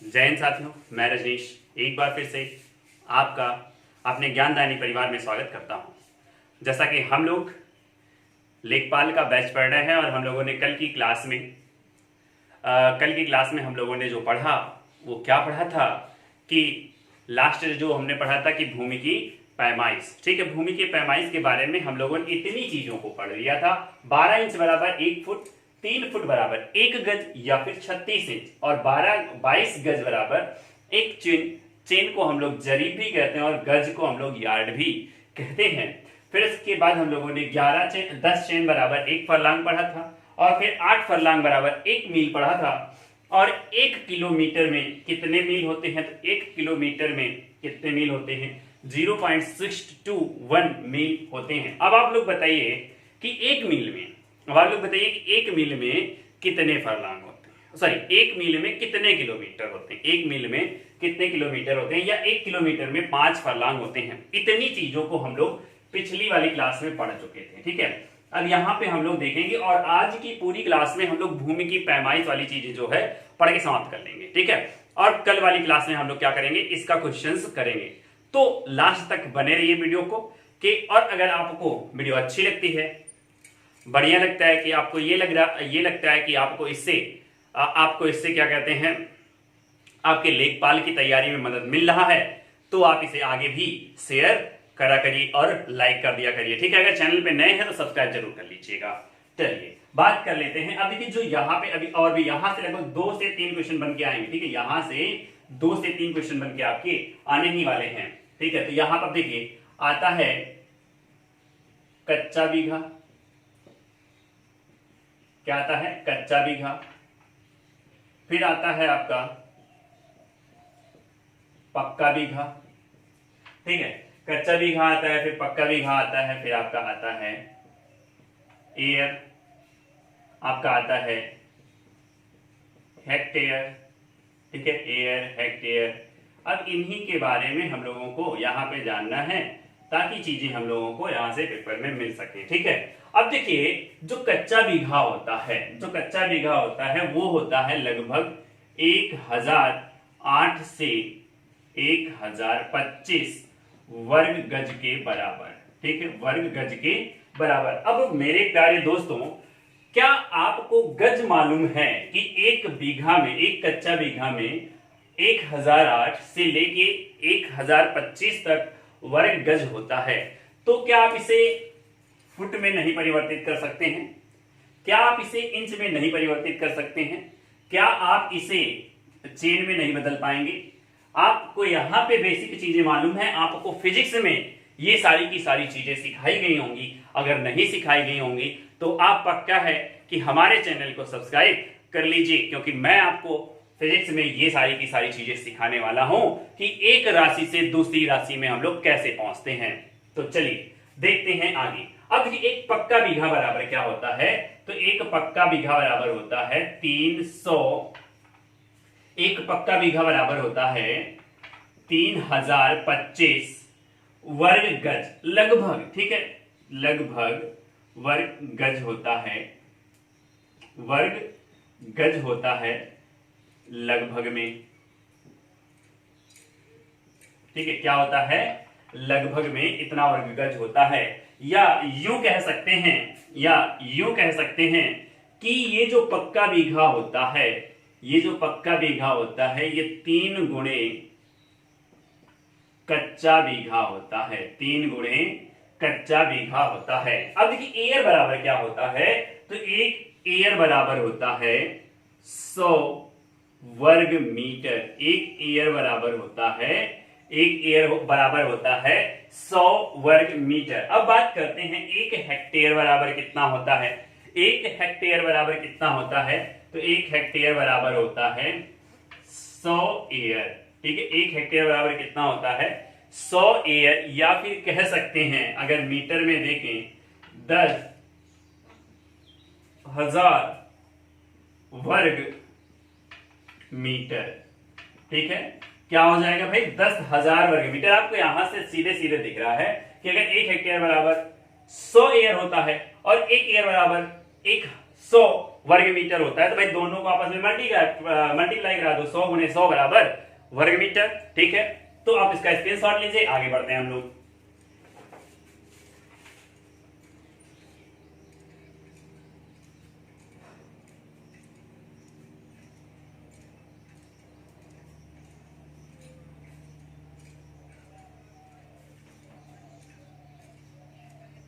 जय हिंद साथियों, मैं रजनीश एक बार फिर से आपका अपने ज्ञानदायनी परिवार में स्वागत करता हूं। जैसा कि हम लोग लेखपाल का बैच पढ़ रहे हैं और हम लोगों ने कल की क्लास में हम लोगों ने जो पढ़ा वो क्या पढ़ा था कि लास्ट जो हमने पढ़ा था कि भूमि की पैमाइश। ठीक है, भूमि की पैमाइश के बारे में हम लोगों ने इतनी चीजों को पढ़ लिया था। 12 इंच बराबर 1 फुट, 3 फुट बराबर 1 गज या फिर 36 इंच और 22 गज बराबर एक चेन को हम लोग जरीब भी कहते हैं और गज को हम लोग यार्ड भी कहते हैं। फिर इसके बाद हम लोगों ने 10 चेन बराबर 1 फरलांग पढ़ा था और फिर 8 फरलांग बराबर 1 मील पढ़ा था। और 1 किलोमीटर में कितने मील होते हैं? तो 1 किलोमीटर में कितने मील होते हैं? 0.621 मील होते हैं। अब आप लोग बताइए कि 1 मील में कितने फरलांग होते हैं, सॉरी 1 मील में कितने किलोमीटर होते हैं, 1 मील में कितने किलोमीटर होते हैं, या 1 किलोमीटर में 5 फरलांग होते हैं। इतनी चीजों को हम लोग पिछली वाली क्लास में पढ़ चुके थे। ठीक है, अब यहाँ पे हम लोग देखेंगे और आज की पूरी क्लास में हम लोग भूमि की पैमाइश वाली चीजें जो है पढ़ के समाप्त कर लेंगे। ठीक है, और कल वाली क्लास में हम लोग क्या करेंगे, इसका क्वेश्चंस करेंगे। तो लास्ट तक बने रहिए वीडियो को और अगर आपको वीडियो अच्छी लगती है, बढ़िया लगता है कि आपको ये लगता है कि आपको इससे क्या कहते हैं, आपके लेखपाल की तैयारी में मदद मिल रहा है, तो आप इसे आगे भी शेयर करा करिए और लाइक कर दिया करिए। ठीक है, अगर चैनल पे नए हैं तो सब्सक्राइब जरूर कर लीजिएगा। चलिए बात कर लेते हैं। अब देखिए जो यहाँ पे अभी और भी यहाँ से लगभग 2 से 3 क्वेश्चन बन के आएंगे। ठीक है, यहाँ से 2 से 3 क्वेश्चन बन के आपके आने ही वाले हैं। ठीक है, तो यहाँ पर देखिए आता है कच्चा बीघा, क्या आता है? कच्चा बीघा। फिर आता है आपका पक्का बीघा। ठीक है, कच्चा बीघा आता है, फिर पक्का बीघा आता है, फिर आपका आता है एयर, आपका आता है हेक्टेयर। ठीक है, एयर, हेक्टेयर। अब इन्हीं के बारे में हम लोगों को यहाँ पे जानना है ताकि चीजें हम लोगों को यहाँ से पेपर में मिल सके। ठीक है, अब देखिए जो कच्चा बीघा होता है वो होता है लगभग 1008 से 1025 वर्ग गज के बराबर। ठीक है, वर्ग गज के बराबर। अब मेरे प्यारे दोस्तों, क्या आपको गज मालूम है कि एक कच्चा बीघा में 1008 से लेके 1025 तक वर्ग गज होता है? तो क्या आप इसे फुट में नहीं परिवर्तित कर सकते हैं? क्या आप इसे इंच में नहीं परिवर्तित कर सकते हैं? क्या आप इसे चेन में नहीं बदल पाएंगे? आपको यहाँ पे बेसिक चीजें मालूम है, आपको फिजिक्स में ये सारी की सारी चीजें सिखाई गई होंगी। अगर नहीं सिखाई गई होंगी तो आप पक्का है कि हमारे चैनल को सब्सक्राइब कर लीजिए, क्योंकि मैं आपको फिजिक्स में ये सारी की सारी चीजें सिखाने वाला हूं कि एक राशि से दूसरी राशि में हम लोग कैसे पहुंचते हैं। तो चलिए देखते हैं आगे। अब एक पक्का बीघा बराबर क्या होता है? तो एक पक्का बीघा बराबर होता है 3025 वर्ग गज लगभग। ठीक है, लगभग वर्ग गज होता है लगभग में। ठीक है, क्या होता है? लगभग में इतना वर्ग गज होता है। या यूं कह सकते हैं कि ये जो पक्का बीघा होता है ये 3 गुणे कच्चा बीघा होता है, 3 गुणे कच्चा बीघा होता है। अब देखिए एयर बराबर क्या होता है? तो एक एयर बराबर होता है 100 वर्ग मीटर। एक एयर बराबर होता है 100 वर्ग मीटर। अब बात करते हैं एक हेक्टेयर बराबर कितना होता है? एक हेक्टेयर बराबर कितना होता है? तो एक हेक्टेयर बराबर होता है 100 एयर। ठीक है, एक हेक्टेयर बराबर कितना होता है? 100 एयर, या फिर कह सकते हैं अगर मीटर में देखें 10,000 वर्ग मीटर। ठीक है, क्या हो जाएगा भाई? 10,000 वर्ग मीटर। आपको यहां से सीधे सीधे दिख रहा है कि अगर एक हेक्टेयर बराबर 100 एयर होता है और एक एयर बराबर 100 वर्ग मीटर होता है, तो भाई दोनों को आपस में मल्टीप्लाई करा दो, 100 गुणे 100 बराबर वर्ग मीटर। ठीक है, तो आप इसका स्क्रीनशॉट लीजिए, आगे बढ़ते हैं हम लोग।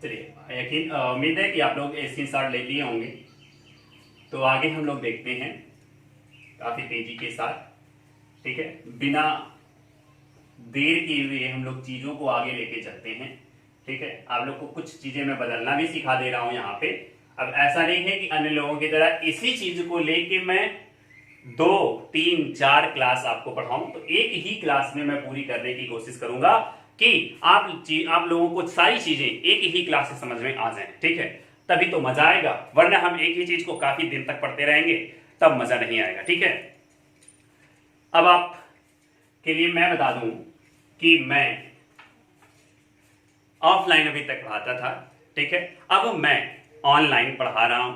चलिए, यकीन उम्मीद है कि आप लोग स्क्रीनशॉट ले लिए होंगे। तो आगे हम लोग देखते हैं काफी तेजी के साथ। ठीक है, बिना देर किए हुए हम लोग चीजों को आगे लेके चलते हैं। ठीक है, आप लोग को कुछ चीजें मैं बदलना भी सिखा दे रहा हूं यहाँ पे। अब ऐसा नहीं है कि अन्य लोगों की तरह इसी चीज को लेके मैं 2, 3, 4 क्लास आपको पढ़ाऊं, तो एक ही क्लास में मैं पूरी करने की कोशिश करूंगा कि आप लोगों को सारी चीजें एक ही क्लास से समझ में आ जाएं। ठीक है, तभी तो मजा आएगा, वरना हम एक ही चीज को काफी दिन तक पढ़ते रहेंगे तब मजा नहीं आएगा। ठीक है, अब आप के लिए मैं बता दूं कि मैं ऑफलाइन अभी तक पढ़ाता था। ठीक है, अब मैं ऑनलाइन पढ़ा रहा हूं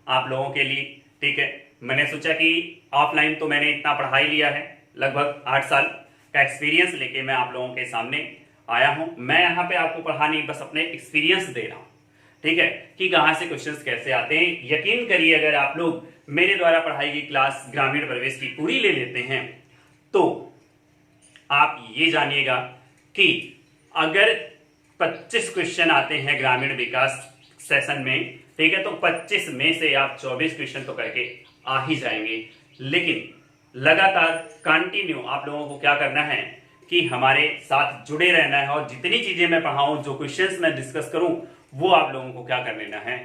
आप लोगों के लिए। ठीक है, मैंने सोचा कि ऑफलाइन तो मैंने इतना पढ़ा ही लिया है, लगभग 8 साल का एक्सपीरियंस लेके मैं आप लोगों के सामने आया हूं। मैं यहाँ पे आपको पढ़ा नहीं, बस अपने एक्सपीरियंस दे रहा हूं। ठीक है, कि कहां से क्वेश्चंस कैसे आते हैं। यकीन करिए, अगर आप लोग मेरे द्वारा पढ़ाई गई क्लास ग्रामीण प्रवेश की पूरी ले लेते हैं तो आप ये जानिएगा कि अगर 25 क्वेश्चन आते हैं ग्रामीण विकास सेशन में, ठीक है, तो 25 में से आप 24 क्वेश्चन तो करके आ ही जाएंगे। लेकिन लगातार कंटिन्यू आप लोगों को क्या करना है कि हमारे साथ जुड़े रहना है, और जितनी चीजें मैं पढ़ाऊं, जो क्वेश्चंस मैं डिस्कस करूं, वो आप लोगों को क्या कर लेना है,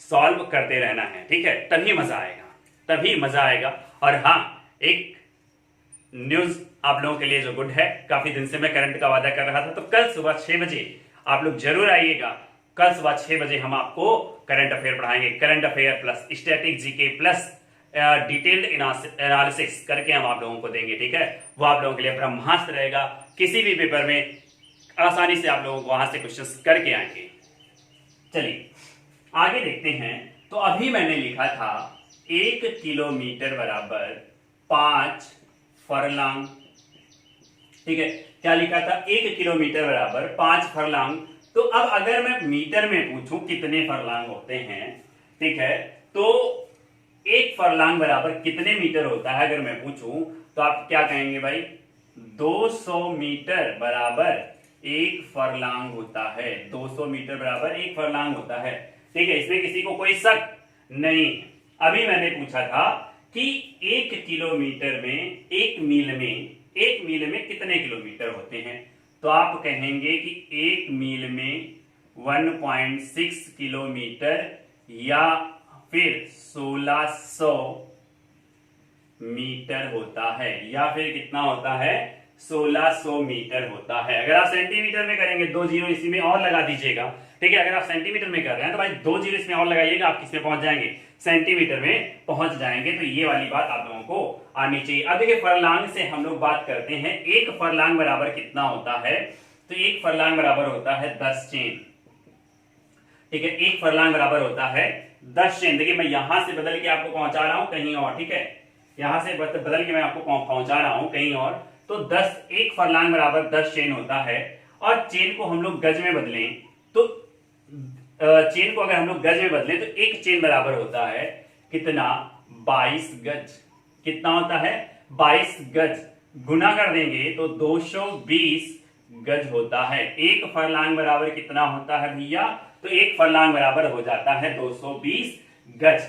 सॉल्व करते रहना है। ठीक है, तभी मजा आएगा, तभी मजा आएगा। और हाँ, एक न्यूज आप लोगों के लिए जो गुड है, काफी दिन से मैं करंट का वादा कर रहा था, तो कल सुबह 6 बजे आप लोग जरूर आइएगा। कल सुबह 6 बजे हम आपको करंट अफेयर पढ़ाएंगे। Current affair plus static GK plus detailed analysis करके हम आप लोगों को देंगे। ठीक है, वो आप लोगों के लिए ब्रह्मास्त्र रहेगा। किसी भी पेपर में आसानी से आप लोगों को वहां से क्वेश्चंस करके आएंगे। चलिए आगे देखते हैं। तो अभी मैंने लिखा था 1 किलोमीटर बराबर 5 फरलांग। ठीक है, क्या लिखा था, 1 किलोमीटर बराबर 5 फरलांग। तो अब अगर मैं मीटर में पूछूं कितने फरलांग होते हैं, ठीक है, तो 1 फरलांग बराबर कितने मीटर होता है अगर मैं पूछूं, तो आप क्या कहेंगे भाई, 200 मीटर बराबर 1 फरलांग होता है। 200 मीटर बराबर 1 फरलांग होता है। ठीक है, इसमें किसी को कोई शक नहीं। अभी मैंने पूछा था कि 1 किलोमीटर में, 1 मील में कितने किलोमीटर होते हैं, तो आप कहेंगे कि 1 मील में 1.6 किलोमीटर या फिर 1600 मीटर होता है, या फिर कितना होता है, 1600 मीटर होता है। अगर आप सेंटीमीटर में करेंगे, 2 जीरो इसी में और लगा दीजिएगा। ठीक है, अगर आप सेंटीमीटर में कर रहे हैं तो भाई 2 जीरो इसमें और लगाइएगा, आप किस में पहुंच जाएंगे, सेंटीमीटर में पहुंच जाएंगे। तो ये वाली बात आप लोगों को आनी चाहिए। अब देखिए, फरलांग से हम लोग बात करते हैं। 1 फरलांग बराबर कितना होता है, तो 1 फरलांग बराबर होता है 10 चेन। ठीक है, 1 फरलांग बराबर होता है 10 चेन। देखिए, मैं यहां से बदल के आपको पहुंचा रहा हूं कहीं और। ठीक है, यहां से बदल के मैं आपको पहुंचा रहा हूं कहीं और। तो 1 फरलांग बराबर 10 चेन होता है। और चेन को हम लोग गज में बदलें तो चेन को अगर हम लोग गज में बदलें तो 1 चेन बराबर होता है कितना, 22 गज। कितना होता है, 22 गज। गुना कर देंगे तो 220 गज होता है। 1 फरलांग बराबर कितना होता है भैया, तो 1 फरलांग बराबर हो जाता है 220 गज।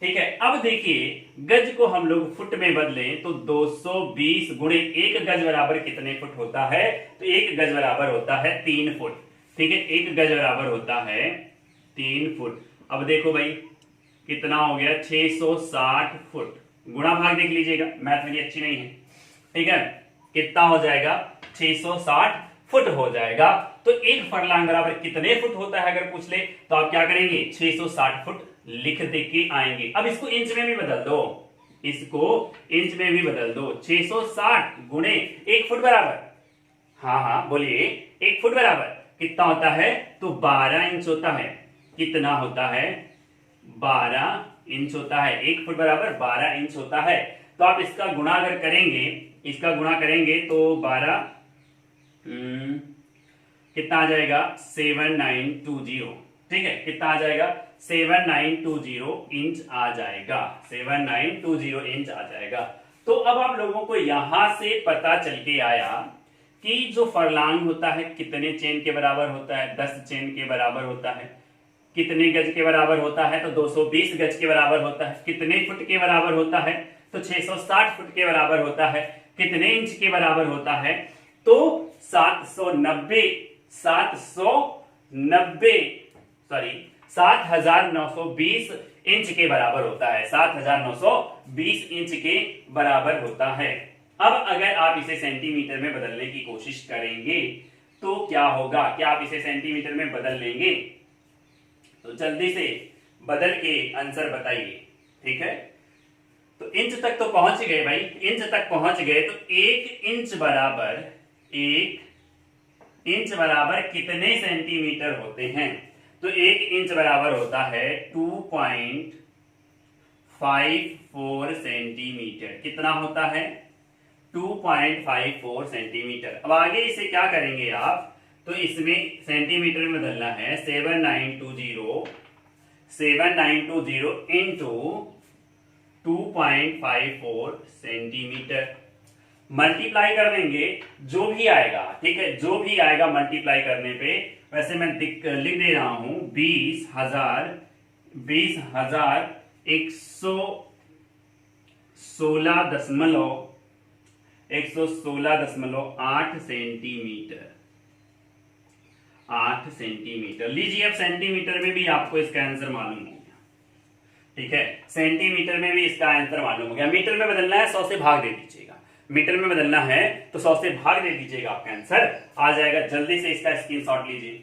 ठीक है, अब देखिए, गज को हम लोग फुट में बदलें तो 220 गुणे 1 गज बराबर कितने फुट होता है, तो 1 गज बराबर होता है 3 फुट। ठीक है, 1 गज बराबर होता है 3 फुट। अब देखो भाई कितना हो गया, 660 फुट। गुणा भाग देख लीजिएगा, मैथ मेरी अच्छी नहीं है। ठीक है, कितना हो जाएगा, 660 फुट हो जाएगा। तो 1 फरलांग बराबर कितने फुट होता है अगर पूछ ले, तो आप क्या करेंगे, 660 फुट लिख दे के आएंगे। अब इसको इंच में भी बदल दो, इसको इंच में भी बदल दो। 660 गुणे 1 फुट बराबर, हाँ बोलिए, 1 फुट बराबर कितना होता है, तो 12 इंच होता है। कितना होता है, 12 इंच होता है, 1 फुट बराबर 12 इंच होता है। तो आप इसका गुणा अगर करेंगे, इसका गुणा करेंगे तो 12 कितना आ जाएगा 7920। ठीक है, कितना आ जाएगा 7920 इंच आ जाएगा, 7920 इंच आ जाएगा। तो अब आप लोगों को यहां से पता चल के आया कि जो फरलांग होता है कितने चेन के बराबर होता है, 10 चेन के बराबर होता है। कितने गज के बराबर होता है, तो 220 गज के बराबर होता है। कितने फुट के बराबर होता है, तो 660 फुट के बराबर होता है। कितने इंच के बराबर होता है, तो 7920 इंच के बराबर होता है, 7920 इंच के बराबर होता है। अब अगर आप इसे सेंटीमीटर में बदलने की कोशिश करेंगे तो क्या होगा, क्या आप इसे सेंटीमीटर में बदल लेंगे? तो जल्दी से बदल के आंसर बताइए। ठीक है, तो इंच तक तो पहुंच गए भाई, इंच तक पहुंच गए। तो 1 इंच बराबर कितने सेंटीमीटर होते हैं? तो 1 इंच बराबर होता है 2.54 सेंटीमीटर। कितना होता है 2.54 सेंटीमीटर। अब आगे इसे क्या करेंगे आप, तो इसमें सेंटीमीटर में बदलना है 7920 इंटू 2.54 सेंटीमीटर, मल्टीप्लाई कर देंगे जो भी आएगा। ठीक है, जो भी आएगा मल्टीप्लाई करने पे, वैसे मैं लिख दे रहा हूं 20,116.8 सेंटीमीटर, 8 सेंटीमीटर। लीजिए अब सेंटीमीटर में भी आपको इसका आंसर मालूम हो गया। ठीक है, सेंटीमीटर में भी इसका आंसर मालूम हो गया। मीटर में बदलना है 100 से भाग दे दीजिएगा, मीटर में बदलना है तो 100 से भाग दे दीजिएगा, आपका आंसर आ जाएगा। जल्दी से इसका स्क्रीनशॉट लीजिए।